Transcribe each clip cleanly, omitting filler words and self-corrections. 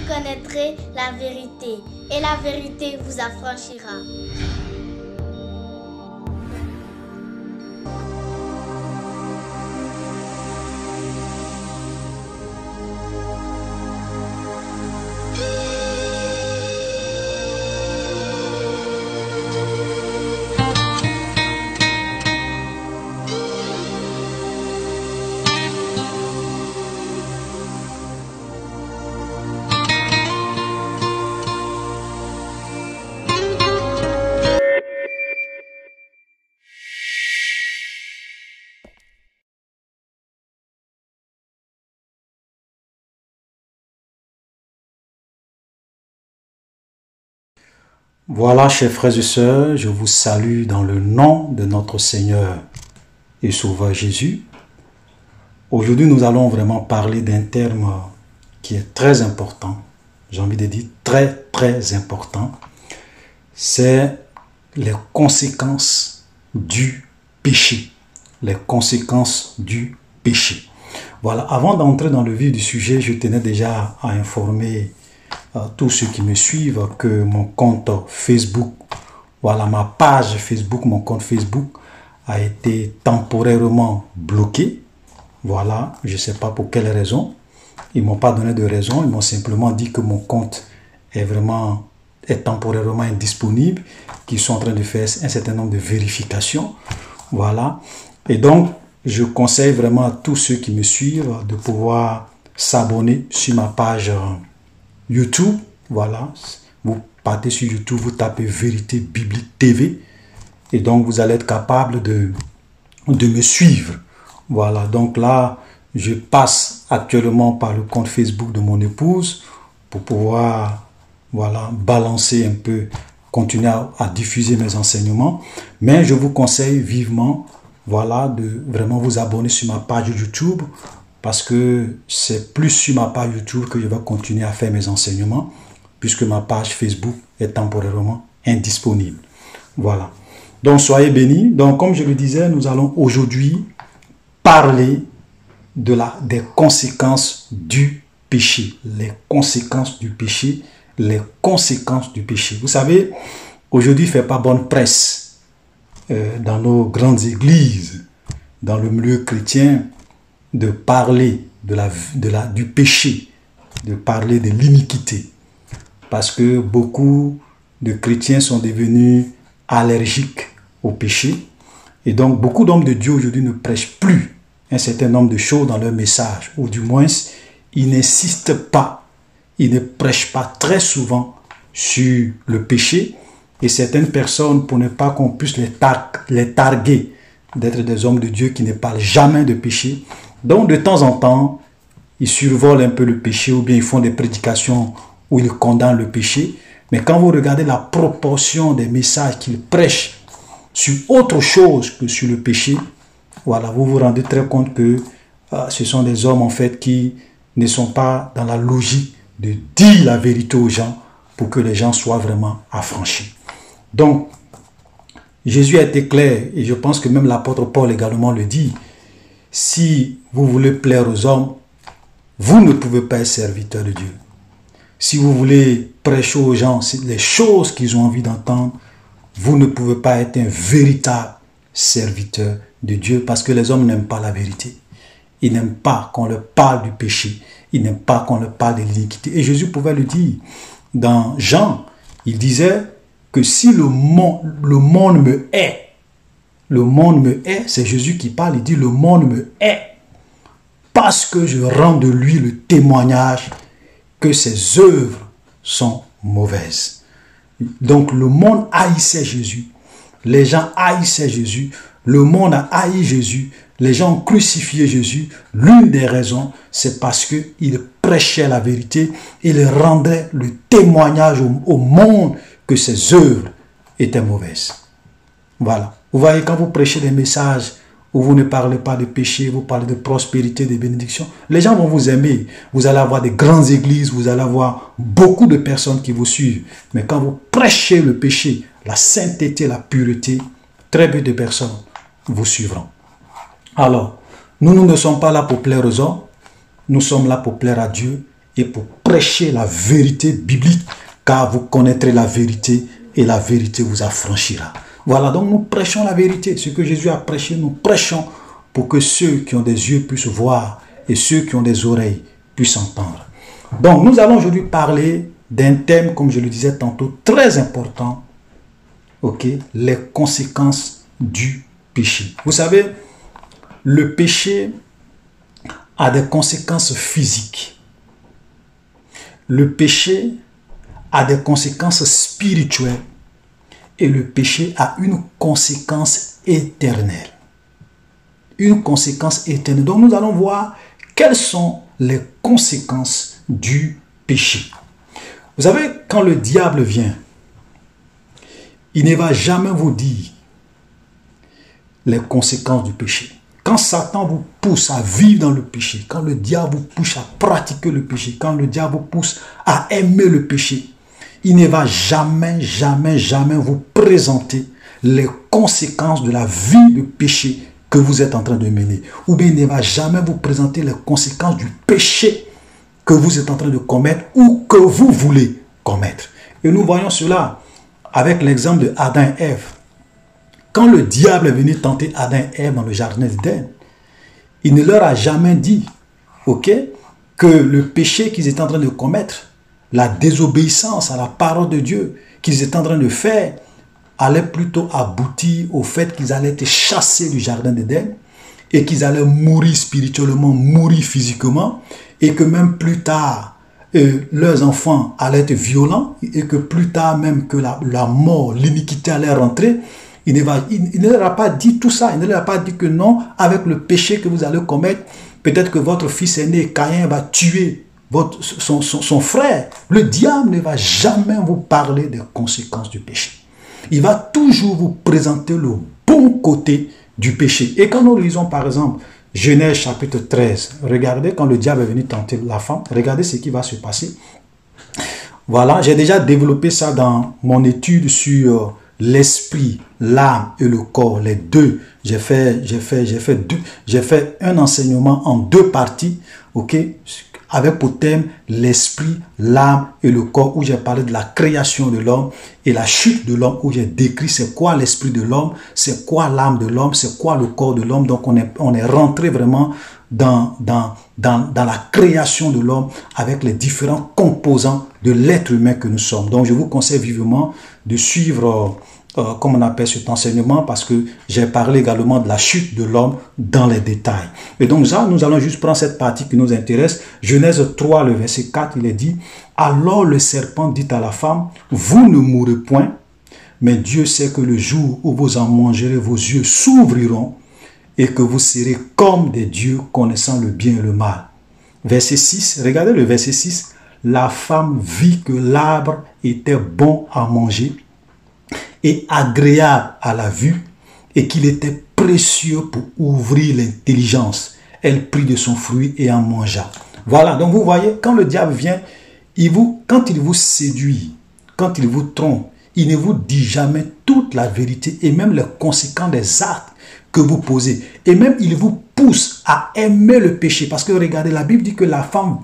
connaîtrez la vérité, et la vérité vous affranchira. Voilà, chers frères et sœurs, je vous salue dans le nom de notre Seigneur et Sauveur Jésus. Aujourd'hui, nous allons vraiment parler d'un terme qui est très important. J'ai envie de dire très, très important. C'est les conséquences du péché. Les conséquences du péché. Voilà, avant d'entrer dans le vif du sujet, je tenais déjà à informer tous ceux qui me suivent que mon compte Facebook, voilà ma page Facebook, mon compte Facebook a été temporairement bloqué. Voilà, je ne sais pas pour quelle raison. Ils ne m'ont pas donné de raison, ils m'ont simplement dit que mon compte est temporairement indisponible, qu'ils sont en train de faire un certain nombre de vérifications. Voilà, et donc je conseille vraiment à tous ceux qui me suivent de pouvoir s'abonner sur ma page YouTube. Voilà, vous partez sur YouTube, vous tapez Vérité Biblique TV et donc vous allez être capable de me suivre. Voilà, donc là je passe actuellement par le compte Facebook de mon épouse pour pouvoir, voilà, balancer un peu, continuer à diffuser mes enseignements, mais je vous conseille vivement, voilà, de vraiment vous abonner sur ma page YouTube, parce que c'est plus sur ma page YouTube que je vais continuer à faire mes enseignements, puisque ma page Facebook est temporairement indisponible. Voilà. Donc, soyez bénis. Donc, comme je le disais, nous allons aujourd'hui parler des conséquences du péché. Les conséquences du péché. Les conséquences du péché. Vous savez, aujourd'hui, il ne fait pas bonne presse dans nos grandes églises, dans le milieu chrétien, de parler du péché, de parler de l'iniquité. Parce que beaucoup de chrétiens sont devenus allergiques au péché. Et donc, beaucoup d'hommes de Dieu aujourd'hui ne prêchent plus un certain nombre de choses dans leur message. Ou du moins, ils n'insistent pas, ils ne prêchent pas très souvent sur le péché. Et certaines personnes, pour ne pas qu'on puisse les targuer d'être des hommes de Dieu qui ne parlent jamais de péché, donc de temps en temps, ils survolent un peu le péché ou bien ils font des prédications où ils condamnent le péché. Mais quand vous regardez la proportion des messages qu'ils prêchent sur autre chose que sur le péché, voilà, vous vous rendez très compte que ce sont des hommes en fait qui ne sont pas dans la logique de dire la vérité aux gens pour que les gens soient vraiment affranchis. Donc, Jésus a été clair et je pense que même l'apôtre Paul également le dit. Si vous voulez plaire aux hommes, vous ne pouvez pas être serviteur de Dieu. Si vous voulez prêcher aux gens les choses qu'ils ont envie d'entendre, vous ne pouvez pas être un véritable serviteur de Dieu parce que les hommes n'aiment pas la vérité. Ils n'aiment pas qu'on leur parle du péché. Ils n'aiment pas qu'on leur parle de l'iniquité. Et Jésus pouvait le dire. Dans Jean, il disait que si le monde me hait, le monde me hait, c'est Jésus qui parle, il dit le monde me hait parce que je rends de lui le témoignage que ses œuvres sont mauvaises. Donc le monde haïssait Jésus, les gens haïssaient Jésus, le monde a haï Jésus, les gens ont crucifié Jésus. L'une des raisons, c'est parce qu'il prêchait la vérité, il rendait le témoignage au monde que ses œuvres étaient mauvaises. Voilà. Vous voyez, quand vous prêchez des messages où vous ne parlez pas de péché, vous parlez de prospérité, de bénédiction, les gens vont vous aimer. Vous allez avoir des grandes églises, vous allez avoir beaucoup de personnes qui vous suivent. Mais quand vous prêchez le péché, la sainteté, la pureté, très peu de personnes vous suivront. Alors, nous ne sommes pas là pour plaire aux hommes, nous sommes là pour plaire à Dieu. et pour prêcher la vérité biblique, car vous connaîtrez la vérité et la vérité vous affranchira. Voilà, donc nous prêchons la vérité. Ce que Jésus a prêché, nous prêchons pour que ceux qui ont des yeux puissent voir et ceux qui ont des oreilles puissent entendre. Donc nous allons aujourd'hui parler d'un thème, comme je le disais tantôt, très important, ok, les conséquences du péché. Vous savez, le péché a des conséquences physiques. Le péché a des conséquences spirituelles et le péché a une conséquence éternelle. Une conséquence éternelle. Donc nous allons voir quelles sont les conséquences du péché. Vous savez, quand le diable vient, il ne va jamais vous dire les conséquences du péché. Quand Satan vous pousse à vivre dans le péché, quand le diable vous pousse à pratiquer le péché, quand le diable vous pousse à aimer le péché, il ne va jamais, jamais, jamais vous présenter les conséquences de la vie de péché que vous êtes en train de mener. Ou bien il ne va jamais vous présenter les conséquences du péché que vous êtes en train de commettre ou que vous voulez commettre. Et nous voyons cela avec l'exemple de Adam et Ève. Quand le diable est venu tenter Adam et Ève dans le jardin d'Éden, il ne leur a jamais dit, ok, que le péché qu'ils étaient en train de commettre, la désobéissance à la parole de Dieu qu'ils étaient en train de faire, allait plutôt aboutir au fait qu'ils allaient être chassés du jardin d'Éden et qu'ils allaient mourir spirituellement, mourir physiquement, et que même plus tard, leurs enfants allaient être violents, et que plus tard même que la mort, l'iniquité allait rentrer. Il ne leur a pas dit tout ça. Il ne leur a pas dit que non, avec le péché que vous allez commettre, peut-être que votre fils aîné, Caïn, va tuer son frère. Le diable ne va jamais vous parler des conséquences du péché. Il va toujours vous présenter le bon côté du péché. Et quand nous lisons par exemple Genèse chapitre 13, regardez quand le diable est venu tenter la femme, regardez ce qui va se passer. Voilà, j'ai déjà développé ça dans mon étude sur l'esprit, l'âme et le corps, les deux. J'ai fait un enseignement en deux parties, ok, avec pour thème l'esprit, l'âme et le corps, où j'ai parlé de la création de l'homme et la chute de l'homme, où j'ai décrit c'est quoi l'esprit de l'homme, c'est quoi l'âme de l'homme, c'est quoi le corps de l'homme. Donc on est rentré vraiment dans la création de l'homme avec les différents composants de l'être humain que nous sommes. Donc je vous conseille vivement de suivre comme on appelle cet enseignement, parce que j'ai parlé également de la chute de l'homme dans les détails. Et donc ça, nous allons juste prendre cette partie qui nous intéresse. Genèse 3, le verset 4, il est dit, « Alors le serpent dit à la femme, vous ne mourrez point, mais Dieu sait que le jour où vous en mangerez, vos yeux s'ouvriront et que vous serez comme des dieux connaissant le bien et le mal. » Verset 6, regardez le verset 6, « La femme vit que l'arbre était bon à manger, et agréable à la vue, et qu'il était précieux pour ouvrir l'intelligence. Elle prit de son fruit et en mangea. » Voilà, donc vous voyez, quand le diable vient, quand il vous séduit, quand il vous trompe, il ne vous dit jamais toute la vérité et même les conséquences des actes que vous posez. Et même il vous pousse à aimer le péché. Parce que regardez, la Bible dit que la femme,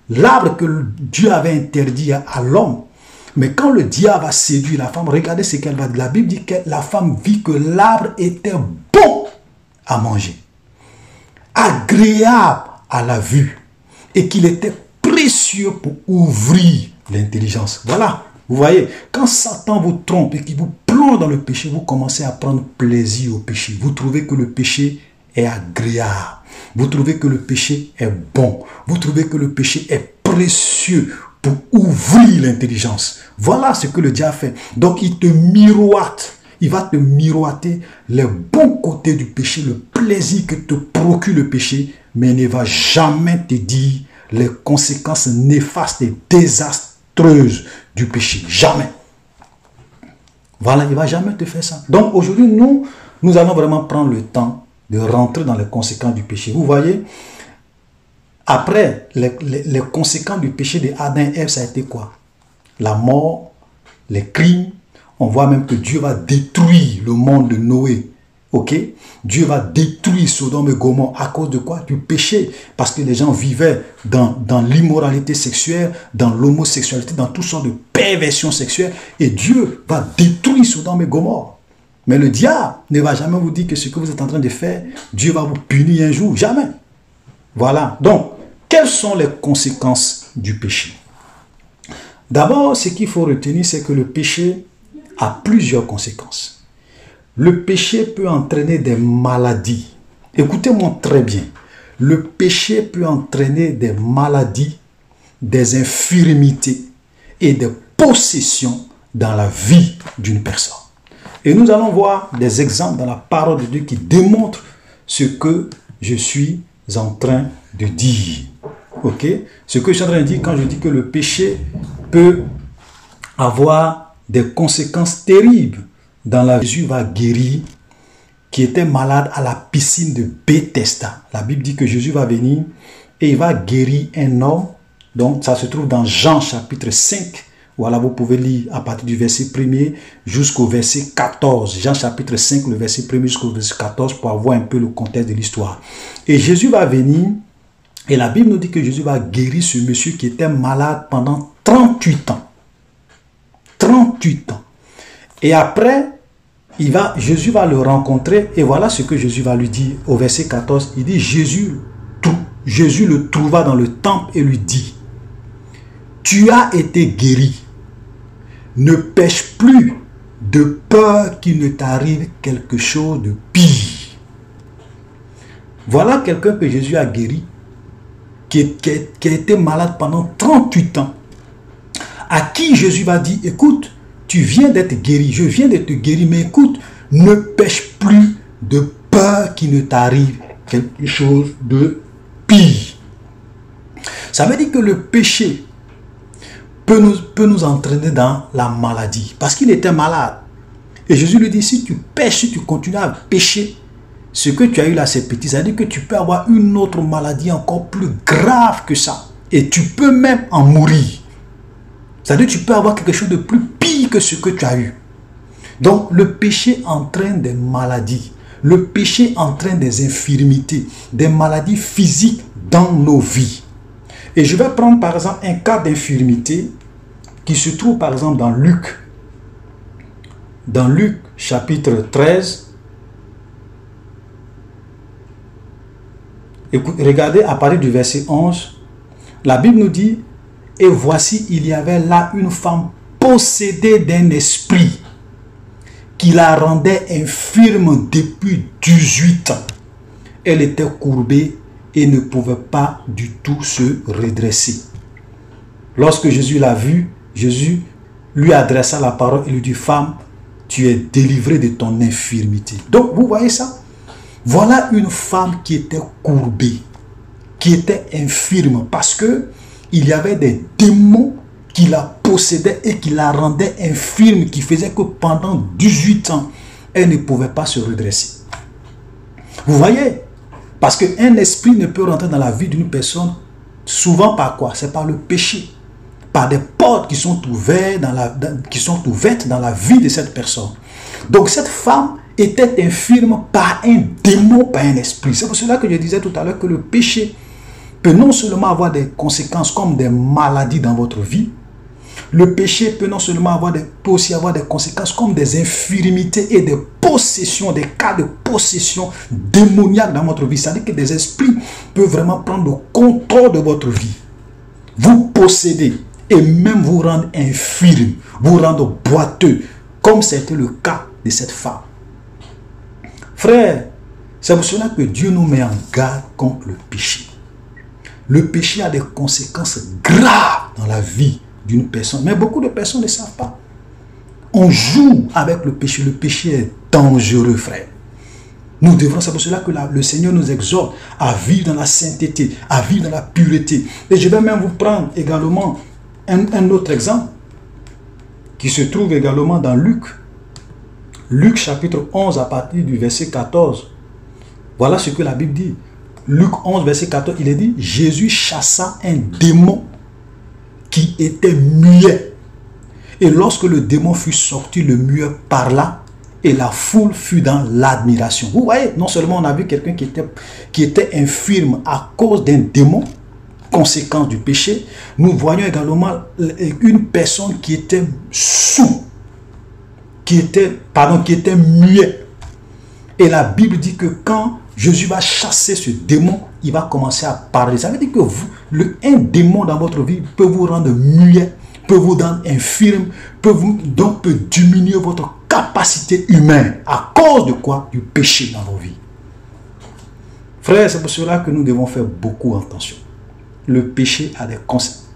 l'arbre que Dieu avait interdit à l'homme, mais quand le diable a séduit la femme, regardez ce qu'elle va dire. La Bible dit que la femme vit que l'arbre était bon à manger, agréable à la vue, et qu'il était précieux pour ouvrir l'intelligence. Voilà, vous voyez, quand Satan vous trompe et qu'il vous plonge dans le péché, vous commencez à prendre plaisir au péché. Vous trouvez que le péché est agréable. Vous trouvez que le péché est bon. Vous trouvez que le péché est précieux pour ouvrir l'intelligence. Voilà ce que le diable fait. Donc il te miroite. Il va te miroiter les bons côtés du péché, le plaisir que te procure le péché, mais il ne va jamais te dire les conséquences néfastes et désastreuses du péché. Jamais. Voilà, il ne va jamais te faire ça. Donc aujourd'hui, nous allons vraiment prendre le temps de rentrer dans les conséquences du péché. Vous voyez, après, les conséquences du péché de Adam et Ève, ça a été quoi? La mort, les crimes. On voit même que Dieu va détruire le monde de Noé. Ok? Dieu va détruire Sodome et Gomorrhe à cause de quoi? Du péché. Parce que les gens vivaient dans l'immoralité sexuelle, dans l'homosexualité, dans toutes sortes de perversions sexuelles. Et Dieu va détruire Sodome et Gomorrhe. Mais le diable ne va jamais vous dire que ce que vous êtes en train de faire, Dieu va vous punir un jour. Jamais. Voilà. Donc, quelles sont les conséquences du péché? D'abord, ce qu'il faut retenir, c'est que le péché a plusieurs conséquences. Le péché peut entraîner des maladies. Écoutez-moi très bien. Le péché peut entraîner des maladies, des infirmités et des possessions dans la vie d'une personne. Et nous allons voir des exemples dans la parole de Dieu qui démontrent ce que je suis en train de dire. Ok? Ce que je suis en train de dire quand je dis que le péché peut avoir des conséquences terribles dans la vie. Jésus va guérir qui était malade à la piscine de Bethesda. La Bible dit que Jésus va venir et il va guérir un homme. Donc ça se trouve dans Jean chapitre 5. Voilà, vous pouvez lire à partir du verset 1er jusqu'au verset 14. Jean chapitre 5, le verset 1er jusqu'au verset 14 pour avoir un peu le contexte de l'histoire. Et Jésus va venir et la Bible nous dit que Jésus va guérir ce monsieur qui était malade pendant 38 ans. 38 ans. Et après, Jésus va le rencontrer et voilà ce que Jésus va lui dire au verset 14. Il dit, Jésus le trouva dans le temple et lui dit, tu as été guéri. Ne pêche plus de peur qu'il ne t'arrive quelque chose de pire. Voilà quelqu'un que Jésus a guéri, qui a été malade pendant 38 ans. À qui Jésus va dire, écoute, tu viens d'être guéri, je viens de te guérir, mais écoute, ne pêche plus de peur qu'il ne t'arrive quelque chose de pire. Ça veut dire que le péché peut nous entraîner dans la maladie. Parce qu'il était malade. Et Jésus lui dit, si tu pêches, si tu continues à pécher, ce que tu as eu là, c'est petit. Ça veut dire que tu peux avoir une autre maladie encore plus grave que ça. Et tu peux même en mourir. C'est-à-dire que tu peux avoir quelque chose de plus pire que ce que tu as eu. Donc, le péché entraîne des maladies. Le péché entraîne des infirmités, des maladies physiques dans nos vies. Et je vais prendre par exemple un cas d'infirmité qui se trouve par exemple dans Luc. Dans Luc chapitre 13. Écoute, regardez à partir du verset 11. La Bible nous dit, et voici il y avait là une femme possédée d'un esprit qui la rendait infirme depuis 18 ans. Elle était courbée et ne pouvait pas du tout se redresser. Lorsque Jésus l'a vue, Jésus lui adressa la parole et lui dit, femme, tu es délivrée de ton infirmité. Donc, vous voyez ça? Voilà une femme qui était courbée, qui était infirme, parce que il y avait des démons qui la possédaient et qui la rendaient infirme, qui faisaient que pendant 18 ans, elle ne pouvait pas se redresser. Vous voyez? Parce qu'un esprit ne peut rentrer dans la vie d'une personne souvent par quoi? C'est par le péché. Par des portes qui sont ouvertes dans la vie de cette personne. Donc cette femme était infirme par un démon, par un esprit. C'est pour cela que je disais tout à l'heure que le péché peut non seulement avoir des conséquences comme des maladies dans votre vie, le péché peut non seulement peut aussi avoir des conséquences comme des infirmités et des possessions, des cas de possession démoniaque dans votre vie. C'est-à-dire que des esprits peuvent vraiment prendre le contrôle de votre vie, vous posséder et même vous rendre infirme, vous rendre boiteux, comme c'était le cas de cette femme. Frère, c'est pour cela que Dieu nous met en garde contre le péché. Le péché a des conséquences graves dans la vie d'une personne. Mais beaucoup de personnes ne savent pas. On joue avec le péché. Le péché est dangereux, frère. Nous devrons, c'est pour cela que le Seigneur nous exhorte à vivre dans la sainteté, à vivre dans la pureté. Et je vais même vous prendre également un autre exemple qui se trouve également dans Luc. Luc chapitre 11 à partir du verset 14. Voilà ce que la Bible dit. Luc 11 verset 14, il est dit, Jésus chassa un démon qui était muet. Et lorsque le démon fut sorti, le muet parla Et la foule fut dans l'admiration. Vous voyez, non seulement on a vu quelqu'un qui était infirme à cause d'un démon, conséquence du péché, nous voyons également une personne qui était sourde, qui était muet. Et la Bible dit que quand Jésus va chasser ce démon, il va commencer à parler. Ça veut dire que un démon dans votre vie peut vous rendre muet, peut vous rendre infirme, peut diminuer votre capacité humaine. À cause de quoi? Du péché dans vos vies. Frères, c'est pour cela que nous devons faire beaucoup attention. Le péché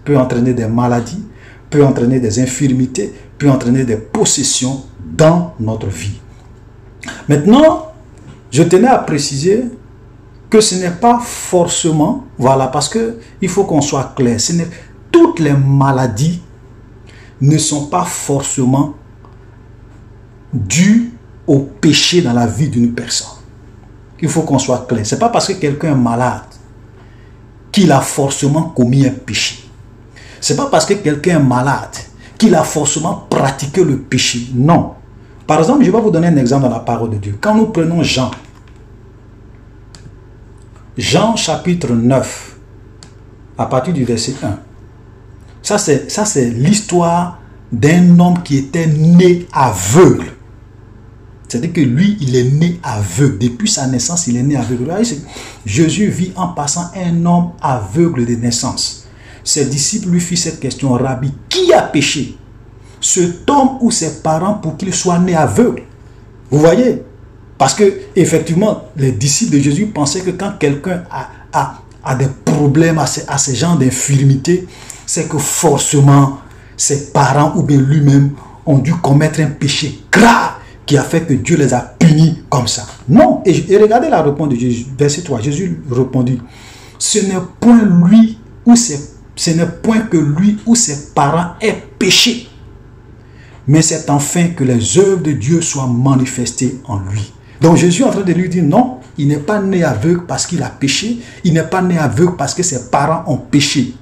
peut entraîner des maladies, peut entraîner des infirmités, peut entraîner des possessions dans notre vie. Maintenant, je tenais à préciser que ce n'est pas forcément, voilà, parce qu'il faut qu'on soit clair, toutes les maladies ne sont pas forcément dues au péché dans la vie d'une personne. Il faut qu'on soit clair. Ce n'est pas parce que quelqu'un est malade qu'il a forcément commis un péché. Ce n'est pas parce que quelqu'un est malade qu'il a forcément pratiqué le péché. Non. Par exemple, je vais vous donner un exemple dans la parole de Dieu. Quand nous prenons Jean chapitre 9, à partir du verset 1. Ça, c'est l'histoire d'un homme qui était né aveugle. C'est-à-dire que lui, il est né aveugle. Depuis sa naissance, il est né aveugle. Jésus vit en passant un homme aveugle de naissance. Ses disciples lui firent cette question: Rabbi, qui a péché, cet homme ou ses parents, pour qu'il soit né aveugle? Vous voyez? Parce que effectivement, les disciples de Jésus pensaient que quand quelqu'un a des problèmes, à ce genre d'infirmité, c'est que forcément ses parents ou bien lui-même ont dû commettre un péché grave qui a fait que Dieu les a punis comme ça. Non. Et regardez la réponse de Jésus. Verset 3. Jésus répondit: ce n'est point que lui ou ses parents aient péché, mais c'est enfin que les œuvres de Dieu soient manifestées en lui. Donc Jésus est en train de lui dire non, il n'est pas né aveugle parce qu'il a péché, il n'est pas né aveugle parce que ses parents ont péché.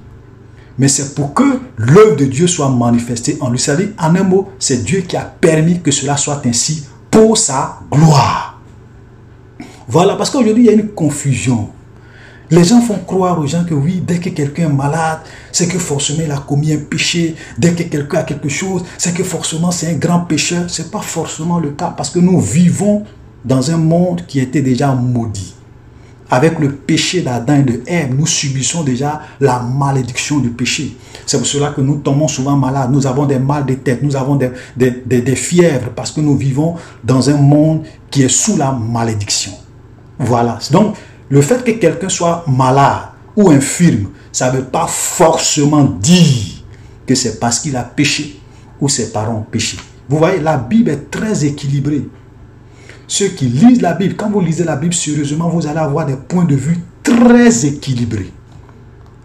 Mais c'est pour que l'œuvre de Dieu soit manifestée en lui. C'est-à-dire, en un mot, c'est Dieu qui a permis que cela soit ainsi pour sa gloire. Voilà, parce qu'aujourd'hui, il y a une confusion. Les gens font croire aux gens que oui, dès que quelqu'un est malade, c'est que forcément il a commis un péché. Dès que quelqu'un a quelque chose, c'est que forcément c'est un grand pécheur. Ce n'est pas forcément le cas, parce que nous vivons dans un monde qui était déjà maudit. Avec le péché d'Adam et de Ève, nous subissons déjà la malédiction du péché. C'est pour cela que nous tombons souvent malades. Nous avons des mal de tête, nous avons des fièvres, parce que nous vivons dans un monde qui est sous la malédiction. Voilà. Donc, le fait que quelqu'un soit malade ou infirme, ça ne veut pas forcément dire que c'est parce qu'il a péché ou ses parents ont péché. Vous voyez, la Bible est très équilibrée. Ceux qui lisent la Bible, quand vous lisez la Bible sérieusement, vous allez avoir des points de vue très équilibrés.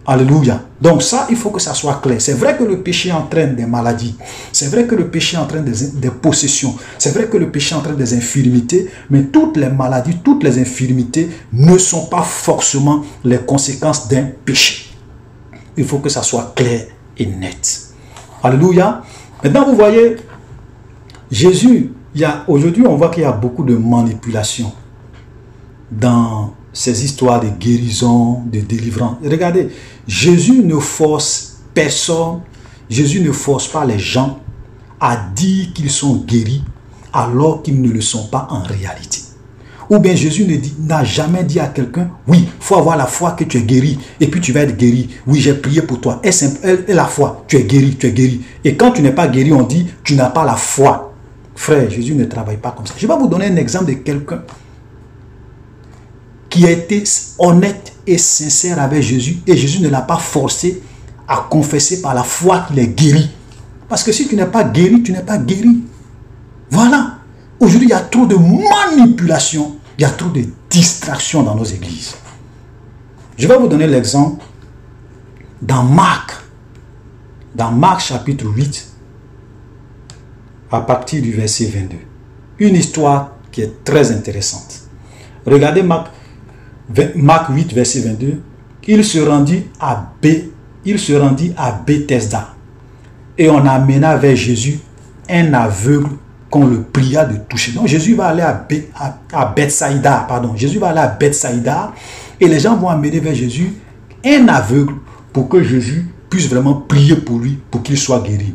Alléluia. Donc ça, il faut que ça soit clair. C'est vrai que le péché entraîne des maladies. C'est vrai que le péché entraîne des possessions. C'est vrai que le péché entraîne des infirmités. Mais toutes les maladies, toutes les infirmités ne sont pas forcément les conséquences d'un péché. Il faut que ça soit clair et net. Alléluia. Maintenant, vous voyez, Jésus... Aujourd'hui, on voit qu'il y a beaucoup de manipulation dans ces histoires de guérison, de délivrance. Regardez, Jésus ne force personne, Jésus ne force pas les gens à dire qu'ils sont guéris alors qu'ils ne le sont pas en réalité. Ou bien Jésus n'a jamais dit à quelqu'un: oui, il faut avoir la foi que tu es guéri et puis tu vas être guéri. Oui, j'ai prié pour toi. Et la foi, tu es guéri, tu es guéri. Et quand tu n'es pas guéri, on dit: tu n'as pas la foi. Frère, Jésus ne travaille pas comme ça. Je vais vous donner un exemple de quelqu'un qui a été honnête et sincère avec Jésus, et Jésus ne l'a pas forcé à confesser par la foi qu'il est guéri. Parce que si tu n'es pas guéri, tu n'es pas guéri. Voilà. Aujourd'hui, il y a trop de manipulation, il y a trop de distractions dans nos églises. Je vais vous donner l'exemple dans Marc chapitre 8, à partir du verset 22. Une histoire qui est très intéressante. Regardez Marc 8, verset 22. Il se rendit à Bethesda et on amena vers Jésus un aveugle qu'on le pria de toucher. Donc Jésus va aller à Bethsaïda, pardon. Jésus va aller à Bethsaïda et les gens vont amener vers Jésus un aveugle pour que Jésus puisse vraiment prier pour lui, pour qu'il soit guéri.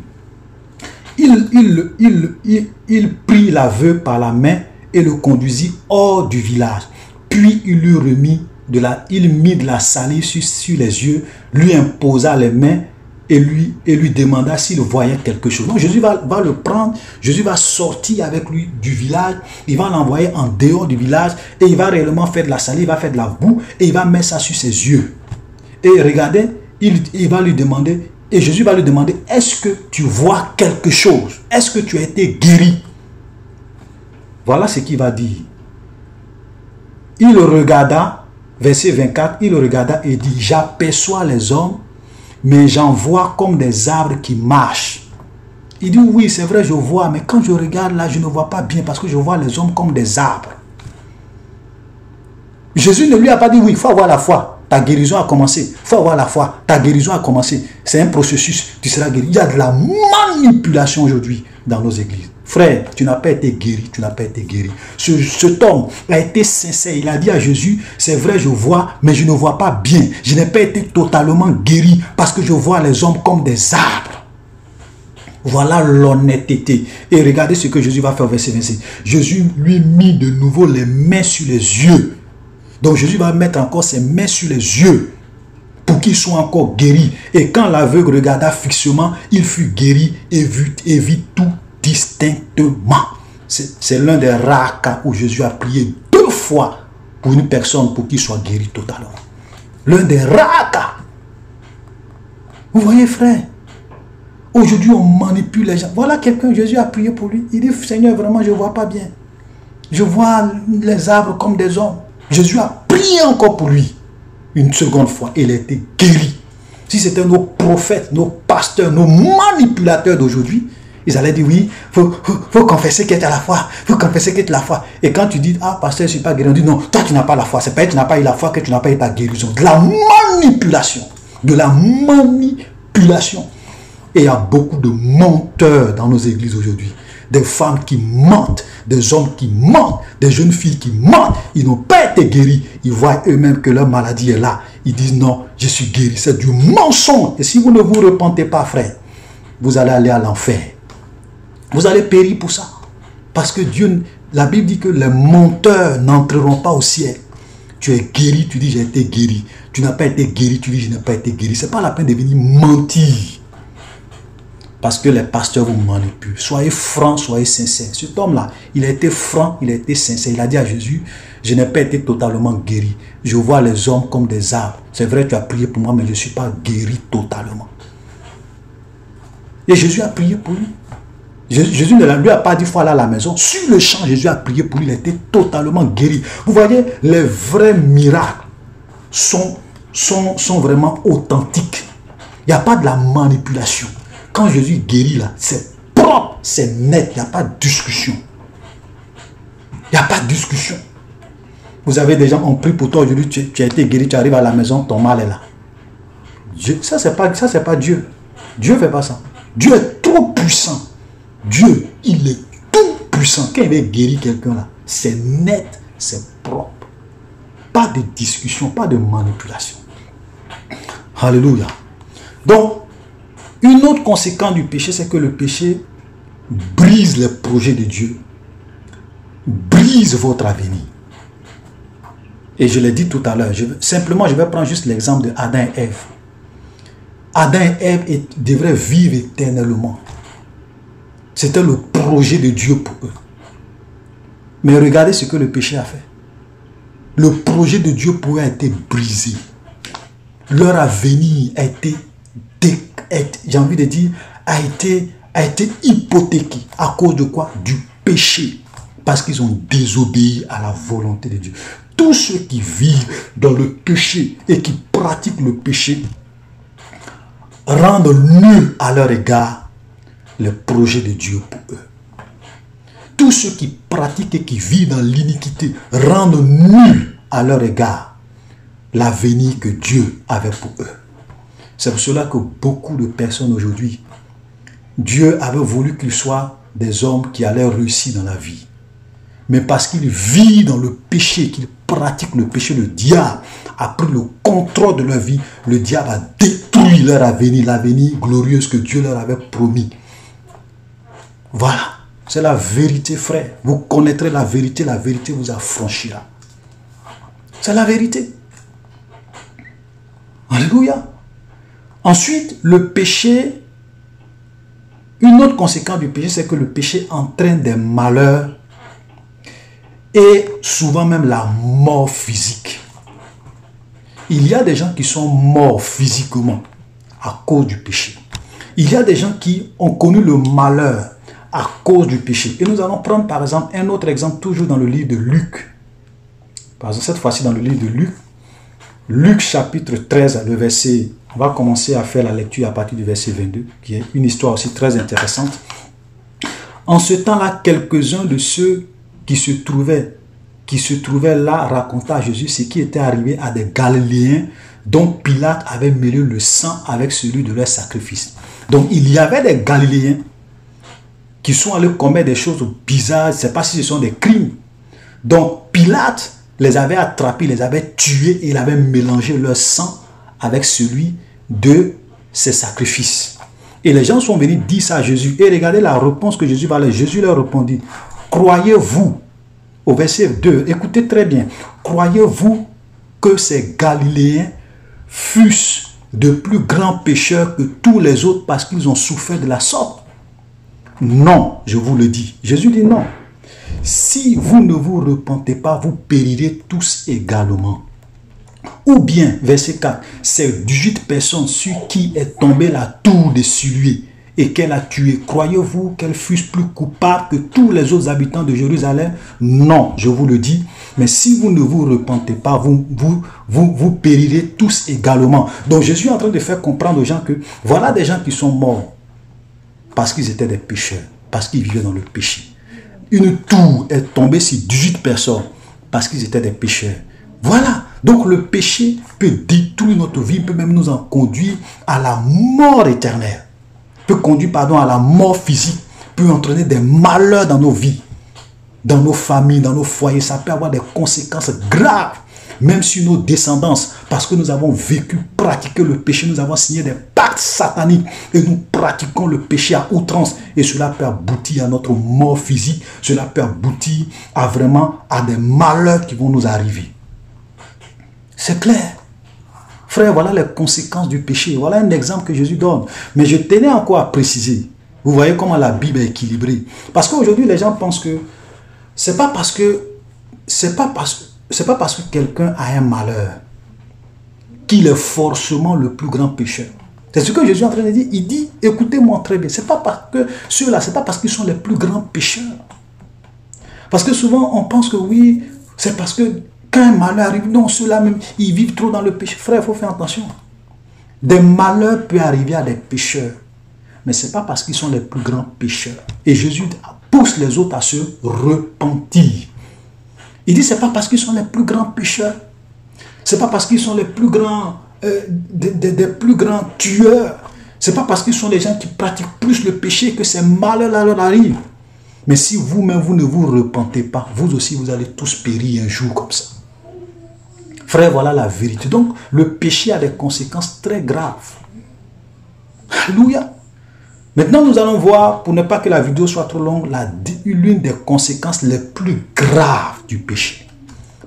Il prit l'aveugle par la main et le conduisit hors du village. Puis il lui remit il mit de la salive sur les yeux, lui imposa les mains et lui demanda s'il voyait quelque chose. Donc Jésus va le prendre, Jésus va sortir avec lui du village, il va l'envoyer en dehors du village et il va réellement faire de la salive, il va faire de la boue et il va mettre ça sur ses yeux. Et regardez, il va lui demander, et Jésus va lui demander, est-ce que tu vois quelque chose? Est-ce que tu as été guéri? Voilà ce qu'il va dire. Il regarda, verset 24, il regarda et dit, j'aperçois les hommes, mais j'en vois comme des arbres qui marchent. Il dit, oui, c'est vrai, je vois, mais quand je regarde là, je ne vois pas bien parce que je vois les hommes comme des arbres. Jésus ne lui a pas dit, oui, il faut avoir la foi. Ta guérison a commencé. Il faut avoir la foi. Ta guérison a commencé. C'est un processus. Tu seras guéri. Il y a de la manipulation aujourd'hui dans nos églises. Frère, tu n'as pas été guéri. Tu n'as pas été guéri. Cet homme a été sincère. Il a dit à Jésus, c'est vrai, je vois, mais je ne vois pas bien. Je n'ai pas été totalement guéri parce que je vois les hommes comme des arbres. Voilà l'honnêteté. Et regardez ce que Jésus va faire au verset 26. Jésus lui mit de nouveau les mains sur les yeux. Donc Jésus va mettre encore ses mains sur les yeux pour qu'il soit encore guéri. Et quand l'aveugle regarda fixement, il fut guéri et vit tout distinctement. C'est l'un des rares cas où Jésus a prié 2 fois pour une personne pour qu'il soit guéri totalement. L'un des rares cas. Vous voyez, frère, aujourd'hui on manipule les gens. Voilà quelqu'un, Jésus a prié pour lui. Il dit, Seigneur, vraiment je ne vois pas bien. Je vois les arbres comme des hommes. Jésus a prié encore pour lui une seconde fois et il a été guéri. Si c'était nos prophètes, nos pasteurs, nos manipulateurs d'aujourd'hui, ils allaient dire oui, faut confesser qu'il y a la foi, faut confesser qu'il y a la foi. Et quand tu dis, ah pasteur, je ne suis pas guéri, on dit non, toi tu n'as pas la foi, c'est pas que tu n'as pas eu la foi que tu n'as pas eu ta guérison. De la manipulation, de la manipulation. Et il y a beaucoup de menteurs dans nos églises aujourd'hui. Des femmes qui mentent, des hommes qui mentent, des jeunes filles qui mentent. Ils n'ont pas été guéris. Ils voient eux-mêmes que leur maladie est là. Ils disent non, je suis guéri. C'est du mensonge. Et si vous ne vous repentez pas, frère, vous allez aller à l'enfer. Vous allez périr pour ça. Parce que Dieu, la Bible dit que les menteurs n'entreront pas au ciel. Tu es guéri, tu dis j'ai été guéri. Tu n'as pas été guéri, tu dis je n'ai pas été guéri. Ce n'est pas la peine de venir mentir. Parce que les pasteurs vous manipulent. Soyez francs, soyez sincères. Cet homme-là, il a été franc, il a été sincère. Il a dit à Jésus, je n'ai pas été totalement guéri. Je vois les hommes comme des arbres. C'est vrai, tu as prié pour moi, mais je ne suis pas guéri totalement. Et Jésus a prié pour lui. Jésus ne lui a pas dit, il faut aller à la maison. Sur le champ, Jésus a prié pour lui. Il a été totalement guéri. Vous voyez, les vrais miracles sont vraiment authentiques. Il n'y a pas de la manipulation. Quand Jésus guérit là, c'est propre, c'est net, il n'y a pas de discussion. Il n'y a pas de discussion. Vous avez des gens, on prie pour toi aujourd'hui, tu as été guéri, tu arrives à la maison, ton mal est là. Dieu, ça, c'est pas Dieu. Dieu ne fait pas ça. Dieu est trop puissant. Dieu, il est tout puissant. Quand il veut guérir quelqu'un là, c'est net, c'est propre. Pas de discussion, pas de manipulation. Alléluia. Donc, une autre conséquence du péché, c'est que le péché brise les projets de Dieu, brise votre avenir. Et je l'ai dit tout à l'heure, je vais prendre juste l'exemple de Adam et Ève. Adam et Ève devraient vivre éternellement. C'était le projet de Dieu pour eux. Mais regardez ce que le péché a fait. Le projet de Dieu pour eux a été brisé. Leur avenir a été j'ai envie de dire, a été hypothéqué. À cause de quoi? Du péché. Parce qu'ils ont désobéi à la volonté de Dieu. Tous ceux qui vivent dans le péché et qui pratiquent le péché rendent nul à leur égard le projet de Dieu pour eux. Tous ceux qui pratiquent et qui vivent dans l'iniquité rendent nul à leur égard l'avenir que Dieu avait pour eux. C'est pour cela que beaucoup de personnes aujourd'hui, Dieu avait voulu qu'ils soient des hommes qui allaient réussir dans la vie. Mais parce qu'ils vivent dans le péché, qu'ils pratiquent le péché, le diable a pris le contrôle de leur vie. Le diable a détruit leur avenir, l'avenir glorieux que Dieu leur avait promis. Voilà, c'est la vérité, frère. Vous connaîtrez la vérité vous affranchira. C'est la vérité. Alléluia. Ensuite, le péché, une autre conséquence du péché, c'est que le péché entraîne des malheurs et souvent même la mort physique. Il y a des gens qui sont morts physiquement à cause du péché. Il y a des gens qui ont connu le malheur à cause du péché. Et nous allons prendre par exemple un autre exemple toujours dans le livre de Luc. Par exemple, cette fois-ci dans le livre de Luc. Luc chapitre 13, le verset, on va commencer à faire la lecture à partir du verset 22, qui est une histoire aussi très intéressante. En ce temps-là, quelques-uns de ceux qui se trouvaient là racontaient à Jésus ce qui était arrivé à des Galiléens dont Pilate avait mêlé le sang avec celui de leur sacrifice. Donc il y avait des Galiléens qui sont allés commettre des choses bizarres, je ne sais pas si ce sont des crimes. Donc Pilate les avait attrapés, les avait tués et il avait mélangé leur sang avec celui de ses sacrifices. Et les gens sont venus dire ça à Jésus. Et regardez la réponse que Jésus va leur. Jésus leur répondit, croyez-vous, au verset 2, écoutez très bien, croyez-vous que ces Galiléens fussent de plus grands pécheurs que tous les autres parce qu'ils ont souffert de la sorte? Non, je vous le dis. Jésus dit non. Si vous ne vous repentez pas, vous périrez tous également. Ou bien, verset 4, ces 18 personnes sur qui est tombée la tour de Siloé et qu'elle a tué, croyez-vous qu'elles fussent plus coupables que tous les autres habitants de Jérusalem? Non, je vous le dis. Mais si vous ne vous repentez pas, vous périrez tous également. Donc Jésus est en train de faire comprendre aux gens que voilà des gens qui sont morts parce qu'ils étaient des pécheurs, parce qu'ils vivaient dans le péché. Une tour est tombée sur 18 personnes parce qu'ils étaient des pécheurs. Voilà. Donc le péché peut détruire notre vie, peut même nous en conduire à la mort éternelle. Peut conduire, à la mort physique, peut entraîner des malheurs dans nos vies, dans nos familles, dans nos foyers. Ça peut avoir des conséquences graves, même sur nos descendances, parce que nous avons vécu, pratiqué le péché, nous avons signé des pactes sataniques et nous pratiquons le péché à outrance. Et cela peut aboutir à notre mort physique, cela peut aboutir à des malheurs qui vont nous arriver. C'est clair. Frère, voilà les conséquences du péché. Voilà un exemple que Jésus donne. Mais je tenais encore à préciser. Vous voyez comment la Bible est équilibrée. Parce qu'aujourd'hui, les gens pensent que c'est pas parce que quelqu'un a un malheur qu'il est forcément le plus grand pécheur. C'est ce que Jésus est en train de dire. Il dit, écoutez-moi très bien. C'est pas parce que ceux-là, c'est pas parce qu'ils sont les plus grands pécheurs. Parce que souvent, on pense que oui, c'est parce que quand un malheur arrive, non, ceux-là même, ils vivent trop dans le péché. Frère, il faut faire attention. Des malheurs peuvent arriver à des pécheurs. Mais ce n'est pas parce qu'ils sont les plus grands pécheurs. Et Jésus pousse les autres à se repentir. Il dit, ce n'est pas parce qu'ils sont les plus grands pécheurs. Ce n'est pas parce qu'ils sont les plus grands, des plus grands tueurs. Ce n'est pas parce qu'ils sont les gens qui pratiquent plus le péché que ces malheurs-là leur arrivent. Mais si vous-même, vous ne vous repentez pas, vous aussi, vous allez tous périr un jour comme ça. Frère, voilà la vérité. Donc, le péché a des conséquences très graves. Alléluia. Maintenant, nous allons voir, pour ne pas que la vidéo soit trop longue, l'une des conséquences les plus graves du péché.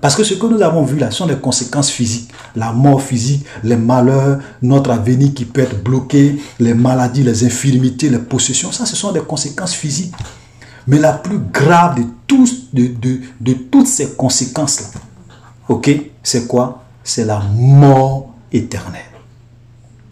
Parce que ce que nous avons vu là sont des conséquences physiques. La mort physique, les malheurs, notre avenir qui peut être bloqué, les maladies, les infirmités, les possessions. Ça, ce sont des conséquences physiques. Mais la plus grave de toutes ces conséquences-là, ok, c'est quoi? C'est la mort éternelle.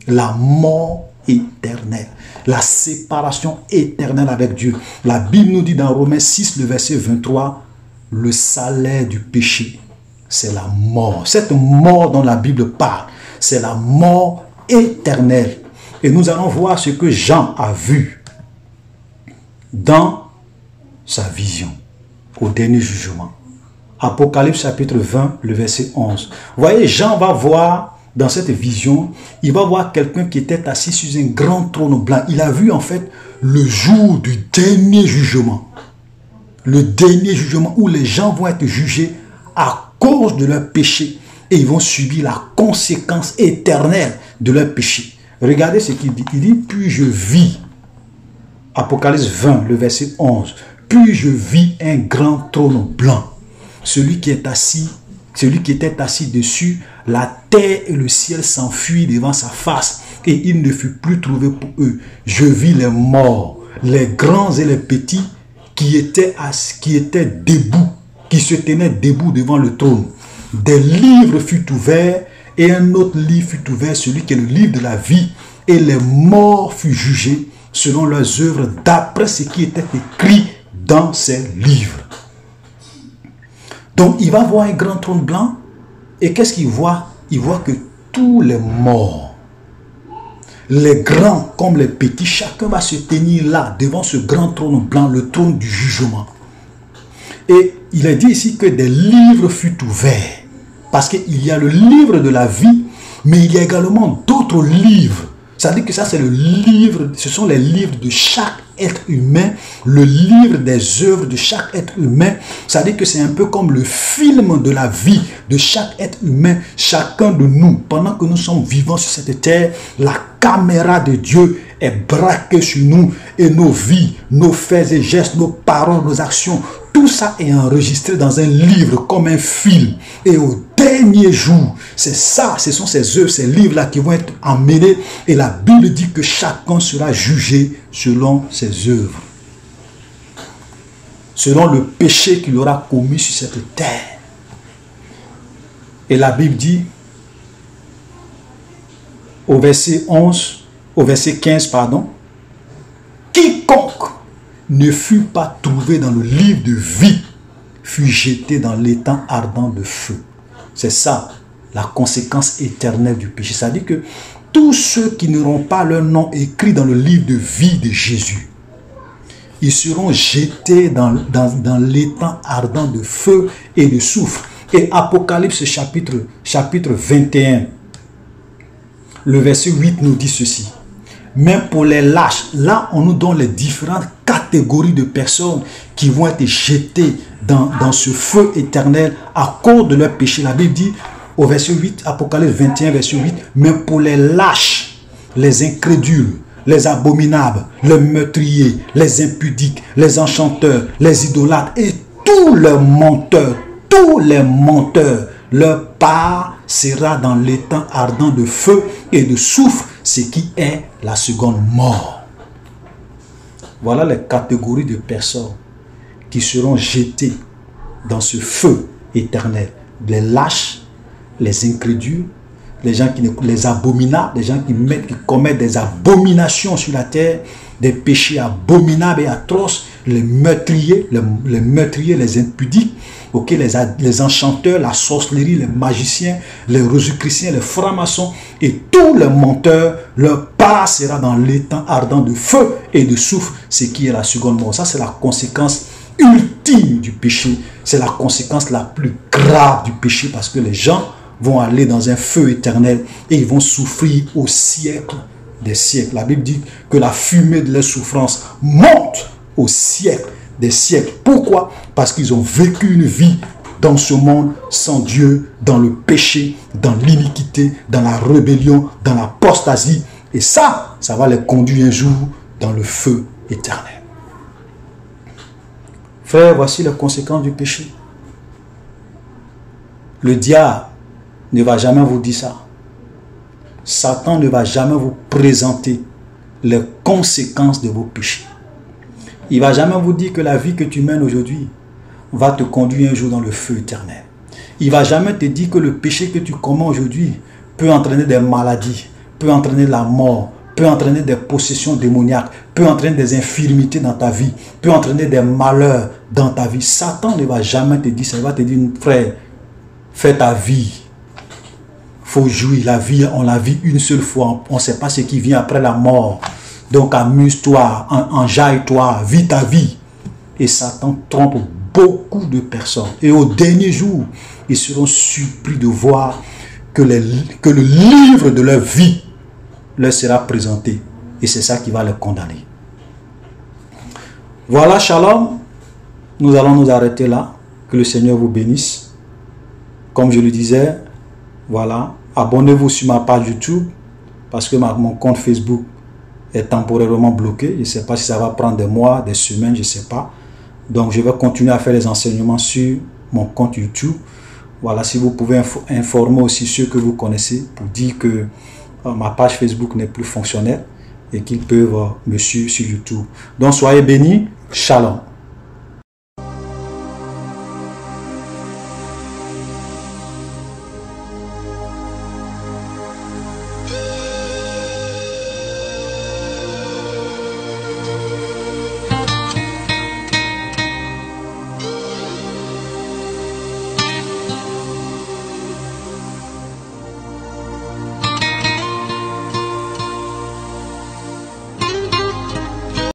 La mort éternelle. La séparation éternelle avec Dieu. La Bible nous dit dans Romains 6, le verset 23, le salaire du péché, c'est la mort. Cette mort dont la Bible parle, c'est la mort éternelle. Et nous allons voir ce que Jean a vu dans sa vision au dernier jugement. Apocalypse chapitre 20, le verset 11. Vous voyez, Jean va voir dans cette vision, il va voir quelqu'un qui était assis sur un grand trône blanc. Il a vu en fait le jour du dernier jugement. Le dernier jugement où les gens vont être jugés à cause de leur péché et ils vont subir la conséquence éternelle de leur péché. Regardez ce qu'il dit. Il dit, puis je vis, Apocalypse 20, le verset 11, puis je vis un grand trône blanc. Celui qui était assis dessus, la terre et le ciel s'enfuient devant sa face et il ne fut plus trouvé pour eux. Je vis les morts, les grands et les petits qui étaient debout, qui se tenaient debout devant le trône. Des livres furent ouverts et un autre livre fut ouvert, celui qui est le livre de la vie, et les morts furent jugés selon leurs œuvres d'après ce qui était écrit dans ces livres. Donc il va voir un grand trône blanc et qu'est-ce qu'il voit? Il voit que tous les morts, les grands comme les petits, chacun va se tenir là devant ce grand trône blanc, le trône du jugement. Et il est dit ici que des livres furent ouverts. Parce qu'il y a le livre de la vie, mais il y a également d'autres livres. Ça veut dire que ça, c'est le livre, ce sont les livres de chaque être humain, le livre des œuvres de chaque être humain. Ça veut dire que c'est un peu comme le film de la vie de chaque être humain, chacun de nous. Pendant que nous sommes vivants sur cette terre, la caméra de Dieu est braquée sur nous et nos vies, nos faits et gestes, nos paroles, nos actions, tout ça est enregistré dans un livre comme un film. Et au dernier jour, c'est ça, ce sont ces œuvres, ces livres-là qui vont être emmenés. Et la Bible dit que chacun sera jugé selon ses œuvres. Selon le péché qu'il aura commis sur cette terre. Et la Bible dit, au verset 15, pardon, quiconque ne fut pas trouvé dans le livre de vie, fut jeté dans l'étang ardent de feu. C'est ça, la conséquence éternelle du péché. C'est-à-dire que tous ceux qui n'auront pas leur nom écrit dans le livre de vie de Jésus, ils seront jetés dans l'étang ardent de feu et de soufre. Et Apocalypse chapitre 21, le verset 8 nous dit ceci. Même pour les lâches, là on nous donne les différentes catégories de personnes qui vont être jetées dans ce feu éternel à cause de leur péché. La Bible dit au verset 8, Apocalypse 21, verset 8, mais pour les lâches, les incrédules, les abominables, les meurtriers, les impudiques, les enchanteurs, les idolâtres et tous les menteurs, leur part sera dans l'étang ardent de feu et de soufre, ce qui est la seconde mort. Voilà les catégories de personnes qui seront jetées dans ce feu éternel. Les lâches, les incrédules, les abominables, les gens qui commettent des abominations sur la terre, des péchés abominables et atroces, les meurtriers, les impudiques, les enchanteurs, la sorcellerie, les magiciens, les rosicruciens, les francs-maçons et tous les menteurs, leur part sera dans l'étang ardent de feu et de soufre, ce qui est la seconde mort. Ça, c'est la conséquence ultime du péché. C'est la conséquence la plus grave du péché parce que les gens vont aller dans un feu éternel et ils vont souffrir au siècle des siècles. La Bible dit que la fumée de leur souffrance monte au siècle des siècles. Pourquoi? Parce qu'ils ont vécu une vie dans ce monde sans Dieu, dans le péché, dans l'iniquité, dans la rébellion, dans l'apostasie. Et ça va les conduire un jour dans le feu éternel. Frère, voici les conséquences du péché. Le diable ne va jamais vous dire ça. Satan ne va jamais vous présenter les conséquences de vos péchés. Il ne va jamais vous dire que la vie que tu mènes aujourd'hui va te conduire un jour dans le feu éternel. Il ne va jamais te dire que le péché que tu commets aujourd'hui peut entraîner des maladies, peut entraîner la mort, peut entraîner des possessions démoniaques, peut entraîner des infirmités dans ta vie, peut entraîner des malheurs dans ta vie. Satan ne va jamais te dire ça. Il va te dire, frère, fais ta vie. Il faut jouir la vie, on la vit une seule fois. On ne sait pas ce qui vient après la mort. Donc amuse-toi, enjaille-toi, vis ta vie. Et Satan trompe beaucoup de personnes. Et au dernier jour, ils seront surpris de voir que le livre de leur vie leur sera présenté. Et c'est ça qui va les condamner. Voilà, shalom. Nous allons nous arrêter là. Que le Seigneur vous bénisse. Comme je le disais, voilà, abonnez-vous sur ma page YouTube parce que mon compte Facebook est temporairement bloqué. Je ne sais pas si ça va prendre des mois, des semaines, je ne sais pas. Donc, je vais continuer à faire les enseignements sur mon compte YouTube. Voilà, si vous pouvez informer aussi ceux que vous connaissez pour dire que ma page Facebook n'est plus fonctionnelle et qu'ils peuvent me suivre sur YouTube. Donc, soyez bénis. Shalom.